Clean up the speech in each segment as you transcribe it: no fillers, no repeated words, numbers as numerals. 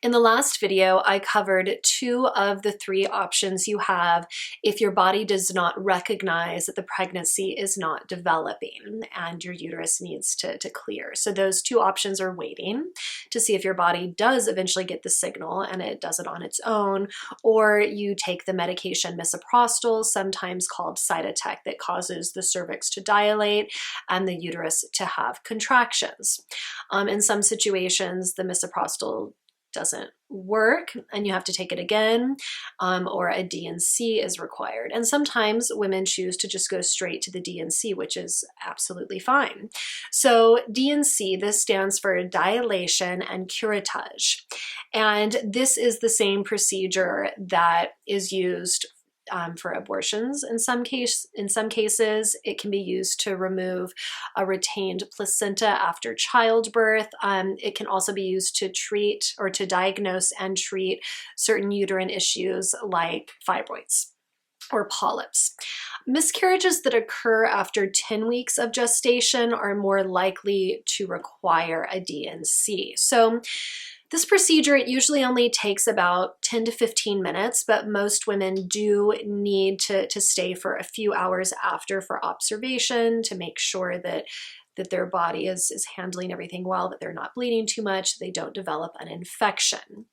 In the last video, I covered 2 of the 3 options you have if your body does not recognize that the pregnancy is not developing and your uterus needs to clear. So those 2 options are waiting to see if your body does eventually get the signal and it does it on its own, or you take the medication misoprostol, sometimes called Cytotec, that causes the cervix to dilate and the uterus to have contractions. In some situations, the misoprostol doesn't work and you have to take it again, or a D&C is required. And sometimes women choose to just go straight to the D&C, which is absolutely fine. So D&C, this stands for dilation and curettage. And this is the same procedure that is used for abortions. In some cases, it can be used to remove a retained placenta after childbirth. It can also be used to treat or to diagnose and treat certain uterine issues like fibroids or polyps. Miscarriages that occur after 10 weeks of gestation are more likely to require a D&C. So this procedure, it usually only takes about 10 to 15 minutes, but most women do need to stay for a few hours after for observation to make sure that their body is handling everything well, that they're not bleeding too much, they don't develop an infection.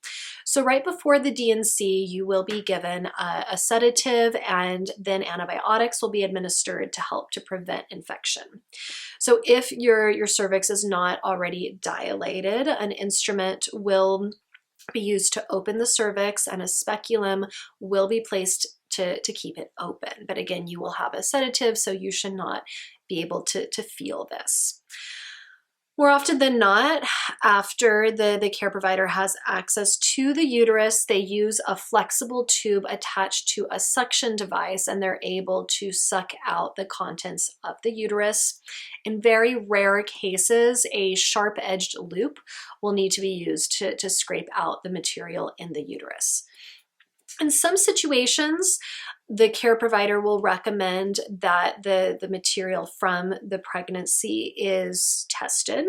So right before the D&C, you will be given a sedative, and then antibiotics will be administered to help to prevent infection. So if your cervix is not already dilated, an instrument will be used to open the cervix and a speculum will be placed to keep it open. But again, you will have a sedative, so you should not be able to feel this. More often than not, after the care provider has access to the uterus, they use a flexible tube attached to a suction device, and they're able to suck out the contents of the uterus. In very rare cases, a sharp-edged loop will need to be used to scrape out the material in the uterus. In some situations, the care provider will recommend that the material from the pregnancy is tested.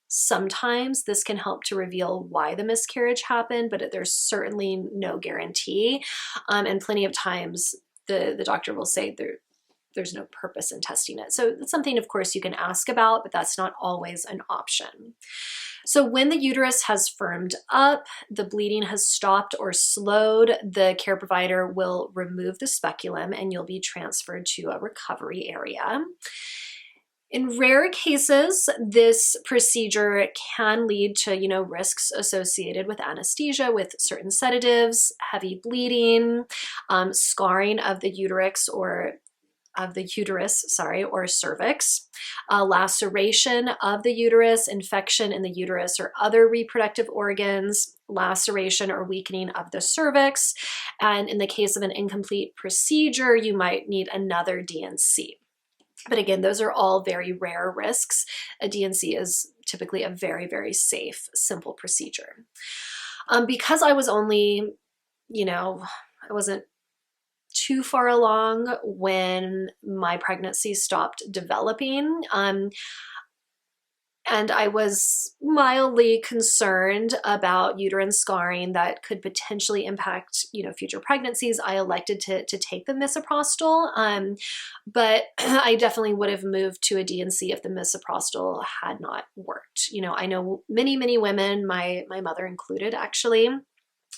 Sometimes this can help to reveal why the miscarriage happened, but there's certainly no guarantee. And plenty of times the doctor will say there's no purpose in testing it. So it's something, of course, you can ask about, but that's not always an option. So when the uterus has firmed up, the bleeding has stopped or slowed, the care provider will remove the speculum and you'll be transferred to a recovery area. In rare cases, this procedure can lead to, risks associated with anesthesia, with certain sedatives, heavy bleeding, scarring of the uterus or cervix, laceration of the uterus, infection in the uterus or other reproductive organs, laceration or weakening of the cervix, and in the case of an incomplete procedure, you might need another D&C. But again, those are all very rare risks. A D&C is typically a very, very safe, simple procedure. Because I was only, I wasn't too far along when my pregnancy stopped developing. And I was mildly concerned about uterine scarring that could potentially impact, future pregnancies. I elected to take the misoprostol, but I definitely would have moved to a D&C if the misoprostol had not worked. I know many, many women, my mother included actually,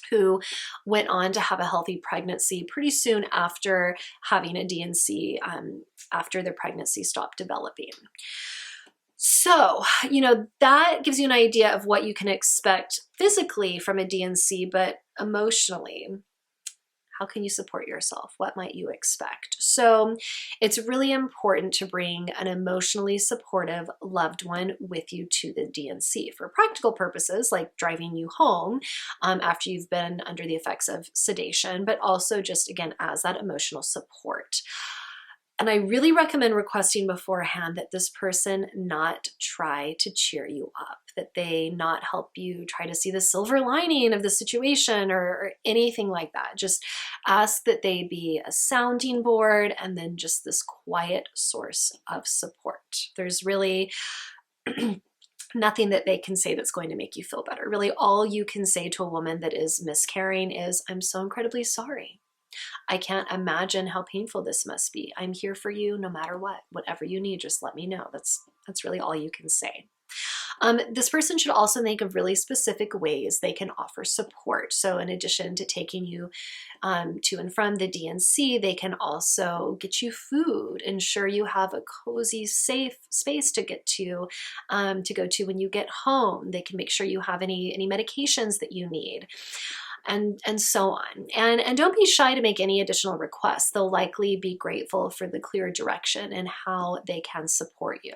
who went on to have a healthy pregnancy pretty soon after having a D&C, after their pregnancy stopped developing. So, that gives you an idea of what you can expect physically from a D&C, but emotionally, how can you support yourself? What might you expect? So it's really important to bring an emotionally supportive loved one with you to the D&C for practical purposes, like driving you home after you've been under the effects of sedation, but also just, again, as that emotional support. And I really recommend requesting beforehand that this person not try to cheer you up, that they not help you try to see the silver lining of the situation or anything like that. Just ask that they be a sounding board and then just this quiet source of support. There's really nothing that they can say that's going to make you feel better. Really, all you can say to a woman that is miscarrying is, I'm so incredibly sorry. I can't imagine how painful this must be. I'm here for you no matter what. Whatever you need, just let me know. That's really all you can say. This person should also think of really specific ways they can offer support. So in addition to taking you to and from the D&C, they can also get you food, ensure you have a cozy, safe space to get to go to when you get home. They can make sure you have any medications that you need, and so on. And don't be shy to make any additional requests. They'll likely be grateful for the clear direction and how they can support you.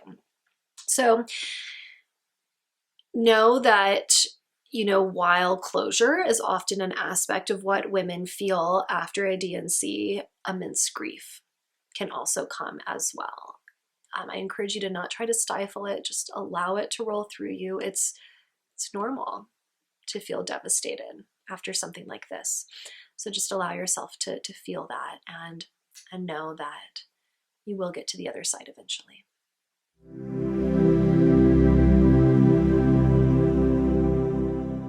So know that, while closure is often an aspect of what women feel after a D&C, immense grief can also come as well. I encourage you to not try to stifle it, just allow it to roll through you. It's normal to feel devastated after something like this. So just allow yourself to feel that and know that you will get to the other side eventually.